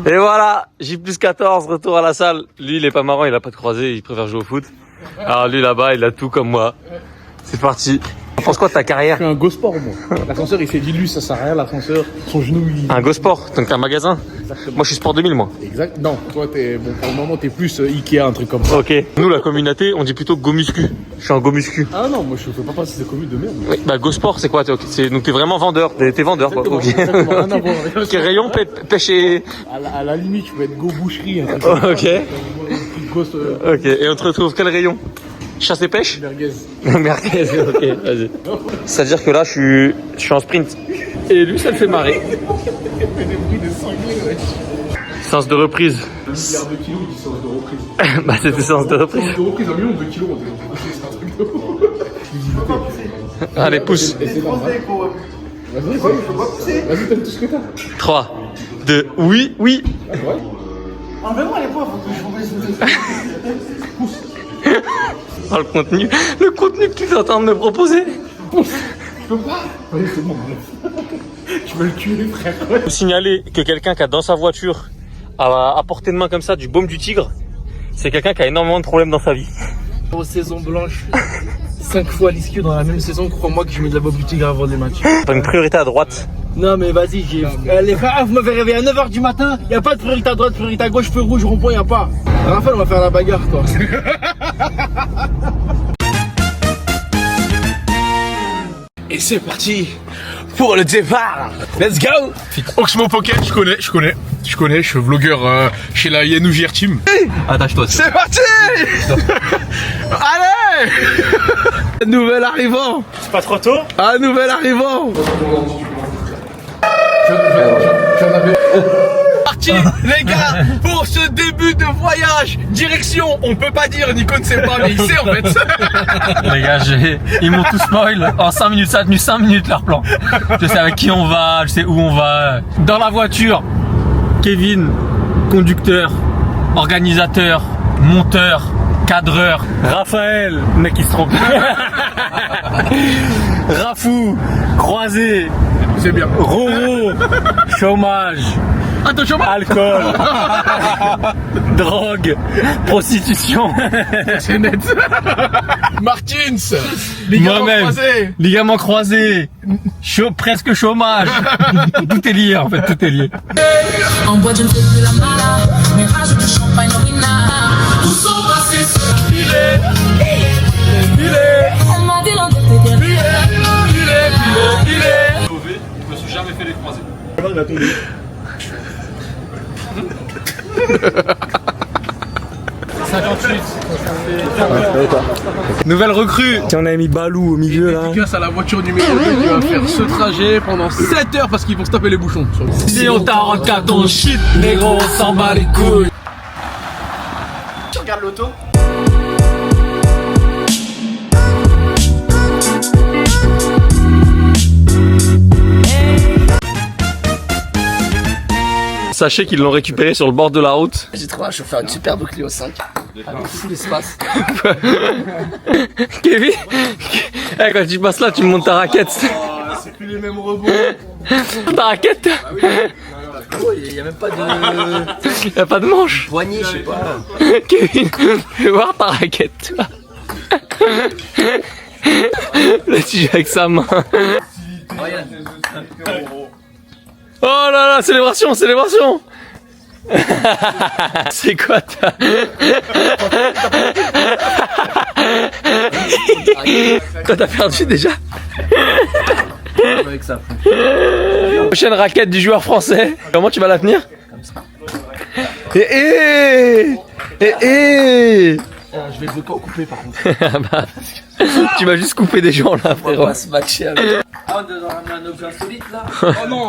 Et voilà, J+14, retour à la salle. Lui, il est pas marrant, il a pas de croisé, il préfère jouer au foot. Alors lui, là-bas, il a tout comme moi. C'est parti. Tu penses quoi de ta carrière? Je suis un go sport, moi. L'ascenseur, il s'est dit, lui, ça sert à rien, l'ascenseur. Son genou, il... Un go sport, donc un magasin. Exactement. Moi, je suis Sport 2000, moi. Exact. Non, toi, t'es... Bon, pour le moment, t'es plus Ikea, un truc comme ça. Ok. Nous, la communauté, on dit plutôt go muscu. Je suis un go muscu. Ah non, moi, je fais pas partie de ces communes de merde. Oui, bah go sport, c'est quoi? Donc t'es vraiment vendeur. T'es vendeur, quoi. Ok. Exactement, rien à voir. Ok, rayon, pêche et... À la limite, tu peux être go boucherie. Hein, Ok. Go, Ok. Et on te retrouve quel rayon? Chasse et pêche? merguez. Merguez, ok, vas-y. C'est-à-dire que là, je suis en sprint. Et lui, ça le fait marrer. Il fait des bruits de sanglier, ouais. Séance de reprise. Un milliard de kilos, il dit séance de reprise. Bah, c'était séance de reprise. Séance de reprise, 1 million de kilos, on dit. C'est un truc de fou. Allez, pousse. C'est normal. Vas-y, donne tout ce que t'as. 3, 2, oui, oui. Enlevez-moi les poids, faut que je vous Oh, le contenu que tu es en train de me proposer. Je peux pas. Oui, c'est bon, tu veux le tuer, frère. Faut signaler que quelqu'un qui a dans sa voiture, à portée de main comme ça, du baume du tigre, c'est quelqu'un qui a énormément de problèmes dans sa vie. Aux saisons blanches, 5 fois l'ischio dans la même saison, crois-moi que je mets de la bob du tigre avant les matchs. T'as une priorité à droite. Non mais vas-y, les frères, vous m'avez réveillé à 9h du matin, y a pas de priorité à droite, priorité à gauche, feu rouge, rond-point, y a pas. Raphaël, on va faire la bagarre, quoi. Et c'est parti pour le départ. Let's go. Oxmo Pocket, je connais, je suis vlogueur chez la Yanouvière Team. Attache-toi. C'est parti. Allez. Nouvel arrivant. C'est pas trop tôt? Un nouvel arrivant. Parti les gars pour ce début de voyage. Direction, on peut pas dire, Nico ne sait pas mais il sait en fait. Les gars, ils m'ont tout spoil. En 5 minutes, ça a tenu 5 minutes leur plan. Je sais avec qui on va, je sais où on va. Dans la voiture, Kevin, conducteur, organisateur, monteur, cadreur. Raphaël, mec il se trompe. Rafou, croisé. C'est bien. Roro, chômage. Attends, chômage. Alcool, drogue, prostitution. C'est net. Martins, ligament croisé. Ligament croisé, presque chômage. Tout est lié en fait, tout est lié. En boîte je ne fais plus la mala, mais rajoute du champagne au winard. Où sont passés ceux qui l'est? Elle m'a dit l'envers t'étais Je me suis jamais fait les croisés. Il va tomber. Nouvelle recrue. Tiens, on a mis Balou au milieu là. Dédicace à la voiture numéro 2 qui va faire ce trajet pendant 7 heures parce qu'ils vont se taper les bouchons. Si on t'arrange qu'à ton shit, négro, on s'en bat les couilles. Tu regardes l'auto? Sachez qu'ils l'ont récupéré sur le bord de la route. J'ai trouvé un chauffeur, une superbe Clio 5. Avec full espace. Kevin, quand tu passes là, tu me montes ta raquette. C'est plus les mêmes rebonds. Ta raquette? Il y a même pas de Y'a pas de manche. poignée, je sais pas. Kevin, fais voir ta raquette. Là, tu joues avec sa main. Oh là là, célébration, célébration. C'est quoi ta... Toi t'as perdu déjà. Avec ça. Prochaine raquette du joueur français. Comment tu vas la tenir? Comme ça. Je vais le pas couper par contre. Bah, tu vas juste couper des gens là, On frérot. va se matcher avec. Ah, on doit ramener un objet insolite là. Oh non.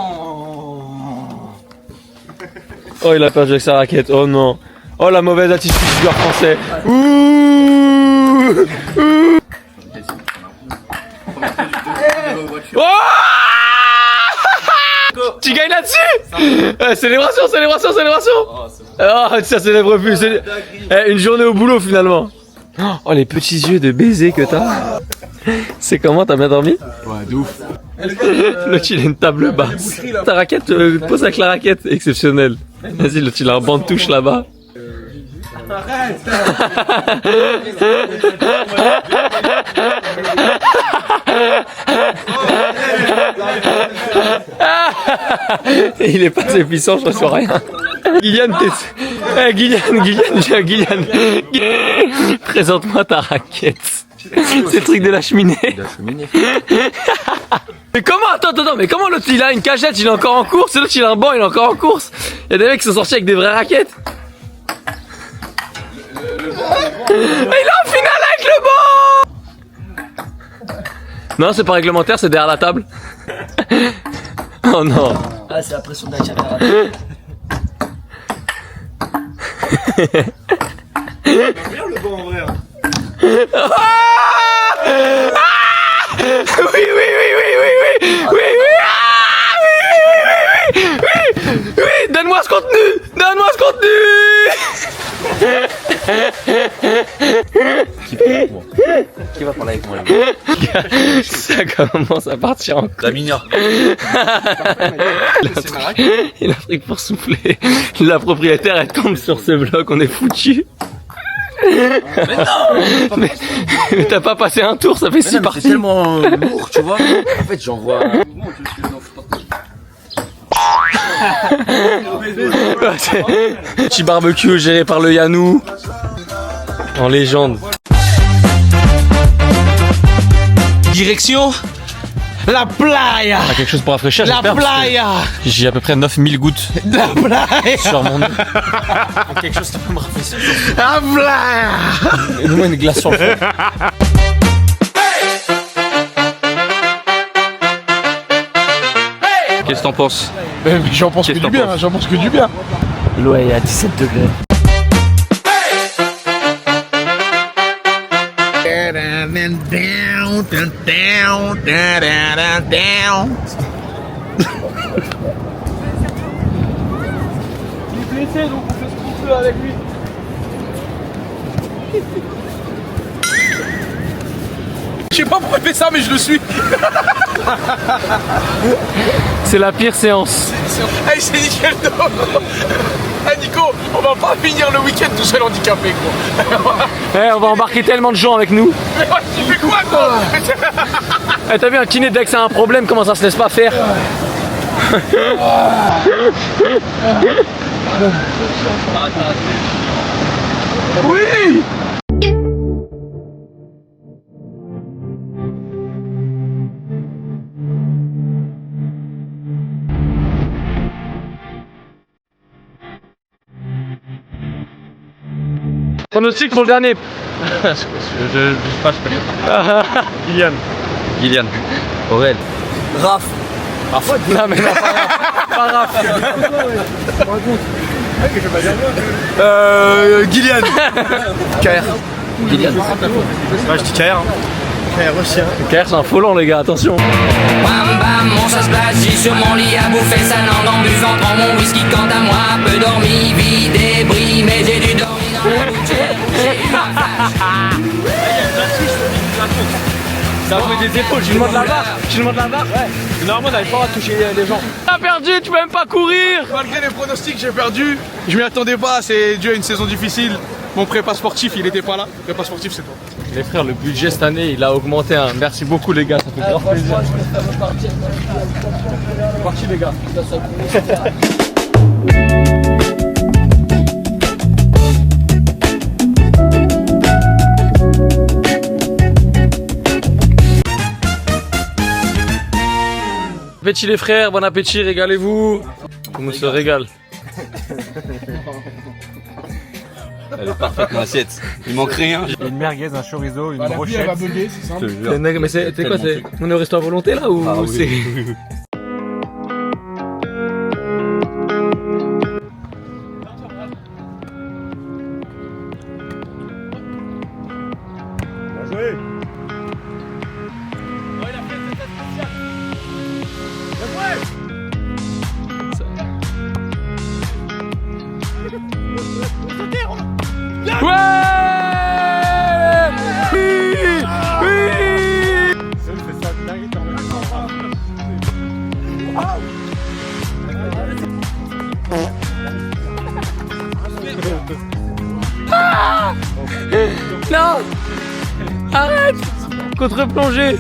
Oh, il a perdu avec sa raquette. Oh non. Oh, la mauvaise attitude du joueur français. Ouh. Oh. Tu gagnes là-dessus. Célébration, célébration, célébration. Oh, ça célèbre plus. Une journée au boulot finalement. Oh, les petits yeux de baiser que t'as. C'est comment, t'as bien dormi? Ouais, de ouf. L'autre il a une table basse. Ta raquette, pose avec la raquette, exceptionnelle. Vas-y, l'autre, il a un banc de touche là-bas. Il est pas assez puissant, je reçois rien. Guyane, Guyane, présente-moi ta raquette. C'est le truc de la cheminée. Mais comment, attends, mais comment l'autre il a une cagette, il est encore en course, et l'autre il a un banc, il est encore en course. Il y a des mecs qui sont sortis avec des vraies raquettes. Il est en finale avec le banc. Non, c'est pas réglementaire, c'est derrière la table. Oh non. Ah, c'est la pression de la caméra. Le banc en vrai. Oui, donne-moi ce contenu. Qui va parler avec moi? Ça commence à partir en La mignonne. Il a pris que pour souffler. La propriétaire elle tombe sur ce bloc, on est foutu. Mais non. Mais t'as pas passé un tour, ça fait 6 parties. C'est tellement lourd, tu vois. En fait, j'en vois. Petit barbecue géré par le Yanou. En légende. Direction la playa. T'as quelque chose pour rafraîchir, La j'espère, playa. j'ai à peu près 9000 gouttes La playa. sur mon nez. Quelque chose qui peut me rafraîchir. La playa. Donne-moi une glace sur le front. Qu'est-ce que t'en penses? J'en pense que Qu'est-ce du que t'en bien, j'en pense que du bien. L'eau est à 17 degrés. Il est blessé, donc on fait ce qu'on peut avec lui. Je sais pas pourquoi il fait ça, mais je le suis. C'est la pire séance. Hey, c'est nickel dos. Hey Nico, on va pas finir le week-end tout seul handicapé quoi. Eh, on va embarquer tellement de gens avec nous. Mais ouais, tu fais quoi toi? Eh, t'as vu un kiné dès que ça a un problème, comment ça se laisse pas faire? Oui. Pronostic pour le dernier. Je sais pas, je connais. Gillian. Aurel. Raph. Non mais non, pas Raph. Gillian. KR. Gillian. Ouais, je dis KR. KR aussi. KR c'est un faux lent les gars, attention. Bam bam, mon chat splagit sur mon lit à bouffer sa langue en buvant, prends mon whisky quant à moi, peu dormi, vie débris, mais j'ai dû dormir dans la bouche, j'ai eu un flash. Ça fait des épaules, je demande la barre. Ouais. Normalement on n'avait pas à toucher les gens. T'as perdu, tu peux même pas courir. Malgré les pronostics, j'ai perdu. Je m'y attendais pas, c'est dû à une saison difficile. Mon prépa sportif, il était pas là. Prépa sportif, c'est toi. Les frères, le budget cette année il a augmenté. Hein. Merci beaucoup les gars, ça fait grave plaisir. C'est parti les gars. Appétit les frères, bon appétit, régalez-vous. On se régale. Elle est parfaite, mon assiette. Il manque rien. Une merguez, un chorizo, une La vie, elle brochette. va bugger, c'est ça. Mais c'est quoi, c'est... On est au resto à volonté là ou c'est... Arrête. Contre-plongée.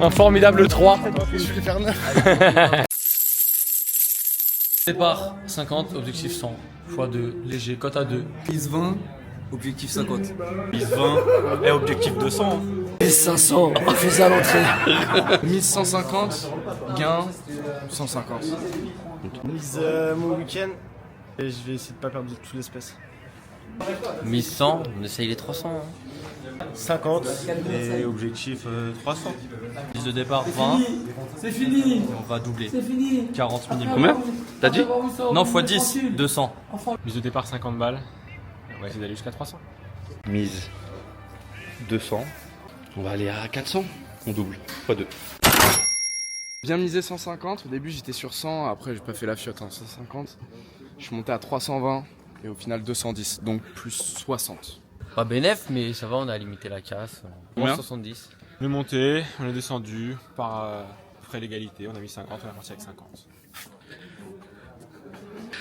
Un formidable 3. Je vais faire 9. Départ 50, objectif 100. x2, léger, cote à 2. Mise 20, objectif 50. Mise 20 et objectif 200. Mise 500, fais à l'entrée. Mise 150, gain 150. Mise mon week-end. Et je vais essayer de pas perdre toute l'espèce. Mise 100, on essaye les 300. 50. Et objectif 300. Mise de départ 20. C'est fini. On va doubler. C'est fini. 40 minimum. Combien? T'as dit? Non, x10, 200. Mise de départ 50 balles. On va essayer d'aller jusqu'à 300. Mise 200. On va aller à 400. On double. Pas 2. Bien misé 150, au début j'étais sur 100, après j'ai pas fait la fiotte, 150. Je suis monté à 320 et au final 210, donc plus 60. Pas bénéf, mais ça va, on a limité la casse. Combien? 70. On est monté, on est descendu par frais d'égalité. On a mis 50, on est parti avec 50.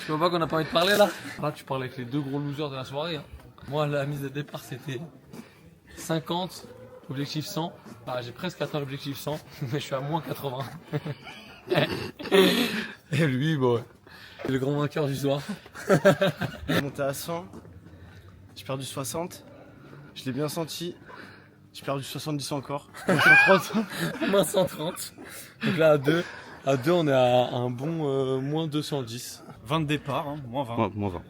Tu vois pas qu'on a pas envie de parler là? Là, tu parles avec les deux gros losers de la soirée. Hein. Moi, la mise de départ c'était 50, objectif 100. Ah, j'ai presque atteint l'objectif 100, mais je suis à moins 80. Et lui, bon, c'est le grand vainqueur du soir. Je suis monté à 100. J'ai perdu 60. Je l'ai bien senti. J'ai perdu 70 encore. 130. Moins 130. Donc là, à 2, on est à un bon moins 210. 20 de départ, hein, moins 20. Moins 20.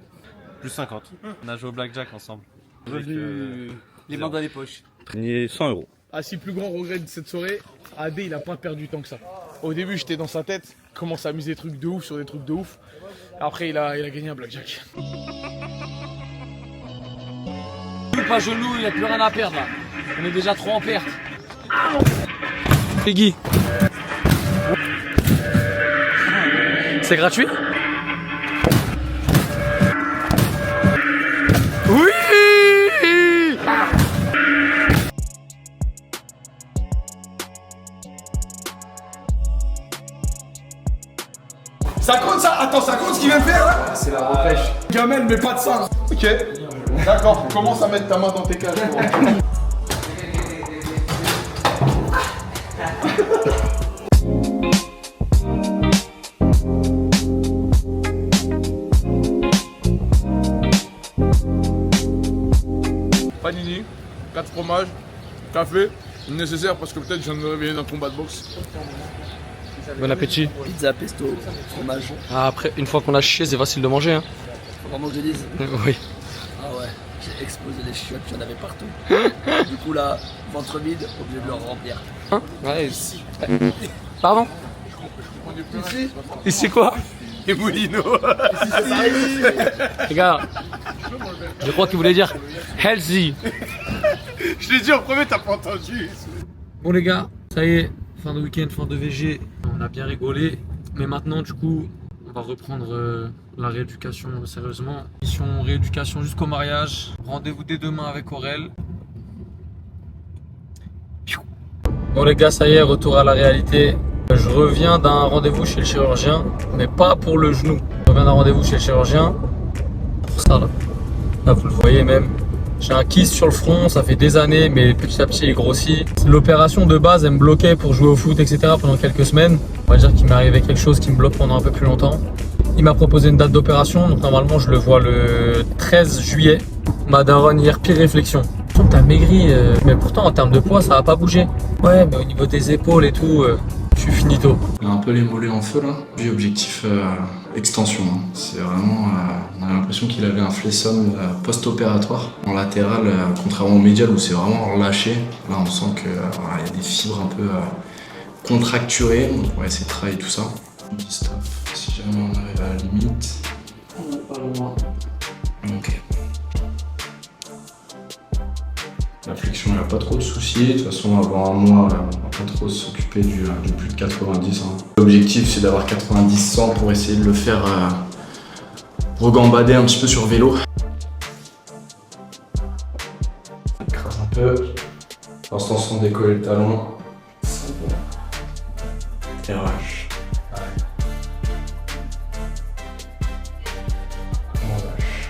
Plus 50. On a joué au blackjack ensemble. Les mains dans les poches. Gagné 100 euros. Ah, si, plus grand regret de cette soirée, AD il a pas perdu tant que ça. Au début j'étais dans sa tête, il commence à miser des trucs de ouf sur des trucs de ouf. Après il a gagné un blackjack. Pas gelou, il a plus rien à perdre là. On est déjà trop en perte. Peggy. C'est gratuit? Oui! Ça compte ça? Attends, ça compte ce qu'il vient de faire là? C'est la repêche. Gamelle mais pas de sang. Ok. D'accord, commence à mettre ta main dans tes cages. Panini, 4 fromages, café, nécessaire parce que peut-être je viens de me réveiller d'un combat de boxe. Bon appétit. Pizza, pesto, fromage. Ah, après, une fois qu'on a chié, c'est facile de manger. Hein. Faut vraiment que je dise. Oui. Ah ouais, j'ai explosé les chiottes, il y en avait partout. Du coup là, ventre vide, obligé de le remplir. Hein? Ouais. Pardon? Ici, Ici quoi? Et Moulineau. Les gars, je crois qu'il voulait dire healthy. Je l'ai dit en premier, t'as pas entendu. Bon les gars, ça y est, fin de week-end, fin de VG. On a bien rigolé, mais maintenant du coup, on va reprendre la rééducation sérieusement. Mission rééducation jusqu'au mariage. Rendez-vous dès demain avec Aurel. Bon les gars, ça y est, retour à la réalité. Je reviens d'un rendez-vous chez le chirurgien, mais pas pour le genou. Je reviens d'un rendez-vous chez le chirurgien pour ça là. Là vous le voyez même. J'ai un kyste sur le front, ça fait des années, mais petit à petit il grossit. L'opération de base, elle me bloquait pour jouer au foot, etc. pendant quelques semaines. On va dire qu'il m'est arrivé quelque chose qui me bloque pendant un peu plus longtemps. Il m'a proposé une date d'opération, donc normalement je le vois le 13 juillet. Ma daronne hier, pire réflexion. T'as maigri, mais pourtant en termes de poids ça va pas bouger. Ouais, mais au niveau des épaules et tout, je suis finito. Il a un peu les mollets en feu là. Puis objectif extension. Hein. C'est vraiment, on a l'impression qu'il avait un flessum post-opératoire. En latéral, contrairement au médial où c'est vraiment relâché. Là on sent qu'il y a des fibres un peu contracturées. Donc on va essayer de travailler tout ça. Petit stuff. Si jamais on arrive à la limite. On n'est pas loin. Ok. La flexion, il n'y a pas trop de soucis. De toute façon, avant un mois, on va pas trop s'occuper du plus de 90. Hein. L'objectif, c'est d'avoir 90-100 pour essayer de le faire regambader un petit peu sur vélo. On écrase un peu. Pour l'instant, sans décoller le talon. C'est bon. Et relâche. On lâche.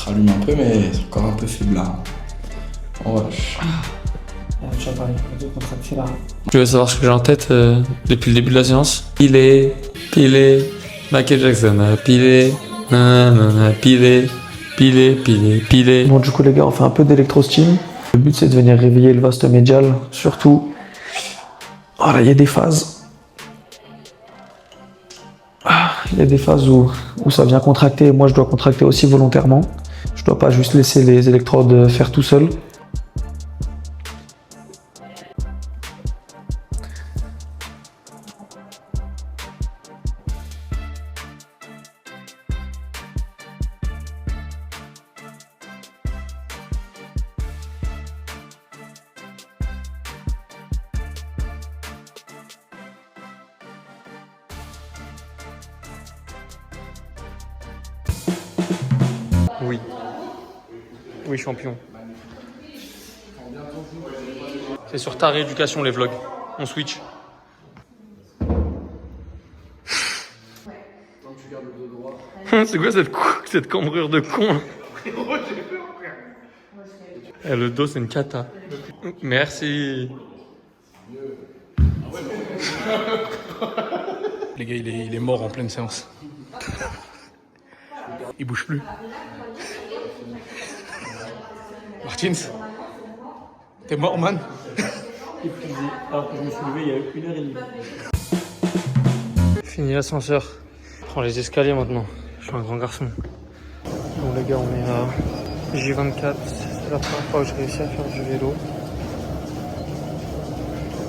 rallume un peu, mais c'est encore un peu faible là. On relâche. Je veux savoir ce que j'ai en tête depuis le début de la séance. Pilé, Michael Jackson a pilé, pilé. Bon, du coup, les gars, on fait un peu d'électro-steam. Le but, c'est de venir réveiller le vaste médial. Surtout, voilà, il y a des phases. Il y a des phases où ça vient contracter. Moi, je dois contracter aussi volontairement. Je dois pas juste laisser les électrodes faire tout seul. Oui. Oui, champion. C'est sur ta rééducation les vlogs. On switch. C'est quoi cette cambrure de con? Eh, le dos c'est une cata. Merci. Les gars, il est mort en pleine séance. Il bouge plus. Martins, t'es mort, man. Alors que je me suis levé il y a 1h30. Fini l'ascenseur. Je prends les escaliers maintenant. Je suis un grand garçon. Bon les gars, on est à J24. C'est la première fois que j'ai réussi à faire du vélo.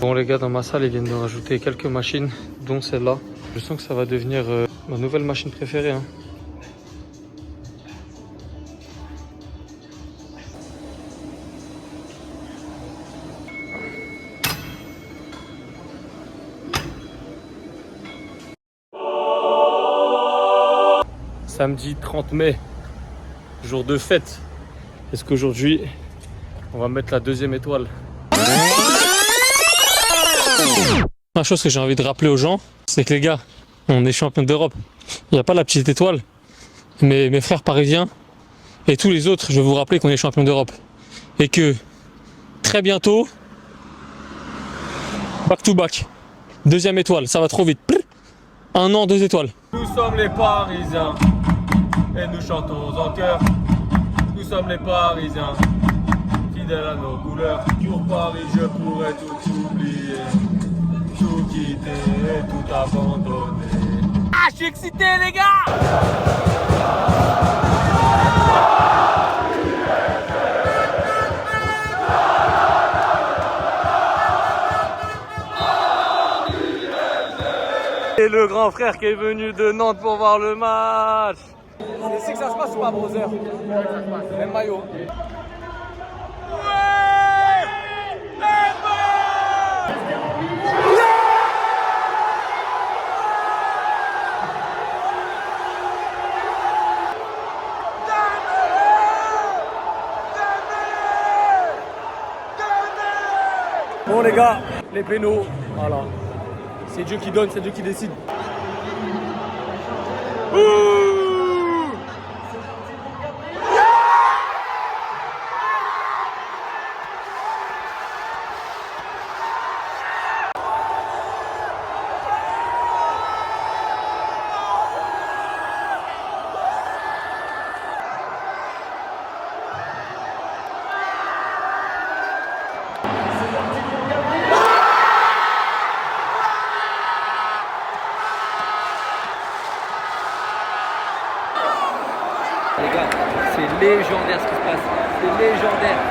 Bon les gars, dans ma salle, ils viennent de rajouter quelques machines, dont celle-là. Je sens que ça va devenir ma nouvelle machine préférée. Hein. Samedi 30 mai, jour de fête. Est-ce qu'aujourd'hui, on va mettre la deuxième étoile? La chose que j'ai envie de rappeler aux gens, c'est que les gars, on est champion d'Europe. Il n'y a pas la petite étoile. Mais mes frères parisiens et tous les autres, je vais vous rappeler qu'on est champion d'Europe. Et que très bientôt, back to back, deuxième étoile, ça va trop vite. 1 an, 2 étoiles. Nous sommes les Parisiens et nous chantons en chœur. Nous sommes les Parisiens, fidèles à nos couleurs. Pour Paris, je pourrais tout oublier, tout quitter et tout abandonner. Ah, je suis excité, les gars! Et le grand frère qui est venu de Nantes pour voir le match. C'est ici que ça se passe ou pas, brother? Même maillot. Bon les gars, les pénaux, voilà. C'est Dieu qui donne, c'est Dieu qui décide. Les gars, c'est légendaire ce qui se passe. C'est légendaire.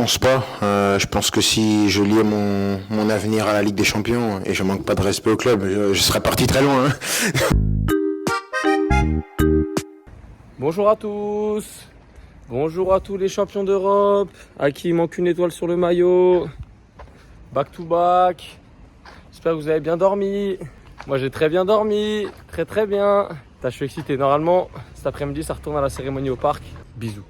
pense pas. Je pense que si je liais mon avenir à la Ligue des Champions, et je manque pas de respect au club, je serais parti très loin. Bonjour à tous. Bonjour à tous les champions d'Europe, à qui il manque une étoile sur le maillot. Back to back. J'espère que vous avez bien dormi. Moi j'ai très bien dormi, très bien. Je suis excité. Normalement, cet après-midi, ça retourne à la cérémonie au parc. Bisous.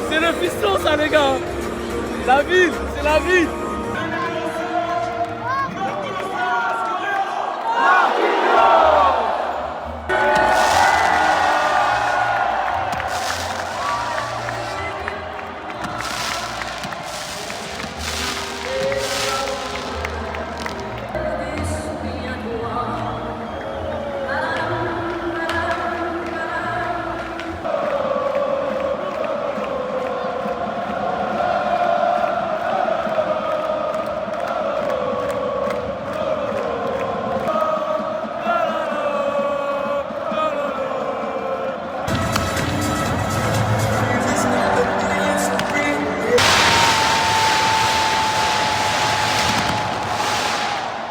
C'est le fiston ça les gars. La ville, c'est la ville.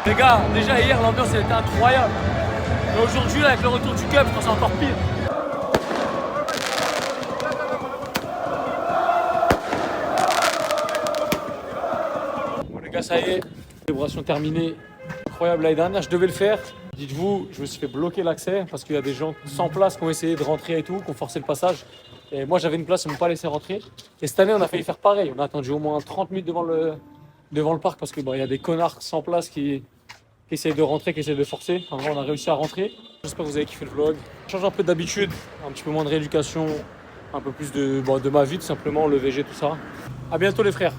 Les gars, déjà hier l'ambiance elle était incroyable. Mais aujourd'hui avec le retour du cup, je pense que c'est encore pire. Bon les gars, ça y est, célébration terminée. Incroyable, l'année dernière je devais le faire. Dites-vous, je me suis fait bloquer l'accès parce qu'il y a des gens sans place qui ont essayé de rentrer et tout, qui ont forcé le passage. Et moi j'avais une place, ils ne m'ont pas laissé rentrer. Et cette année on a failli faire pareil. On a attendu au moins 30 minutes devant le parc parce que il y a des connards sans place qui essayent de rentrer, qui essayent de forcer. En vrai, on a réussi à rentrer. J'espère que vous avez kiffé le vlog. Change un peu d'habitude, un petit peu moins de rééducation, un peu plus de ma vie tout simplement, le VG, tout ça. À bientôt les frères.